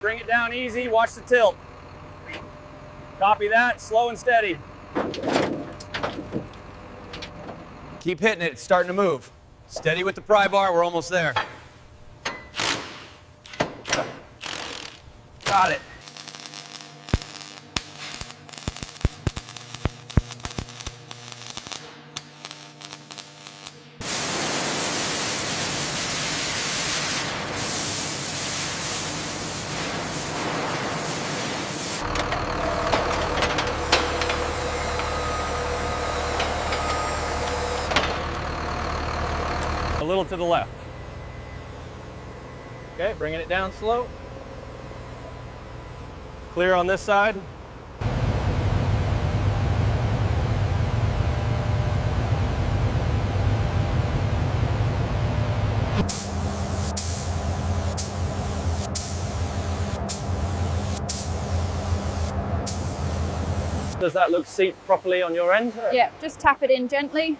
Bring it down easy, watch the tilt. Copy that, slow and steady. Keep hitting it, it's starting to move. Steady with the pry bar, we're almost there. Got it. A little to the left. Okay, bringing it down slow. Clear on this side. Does that look seat properly on your end? Yeah, just tap it in gently.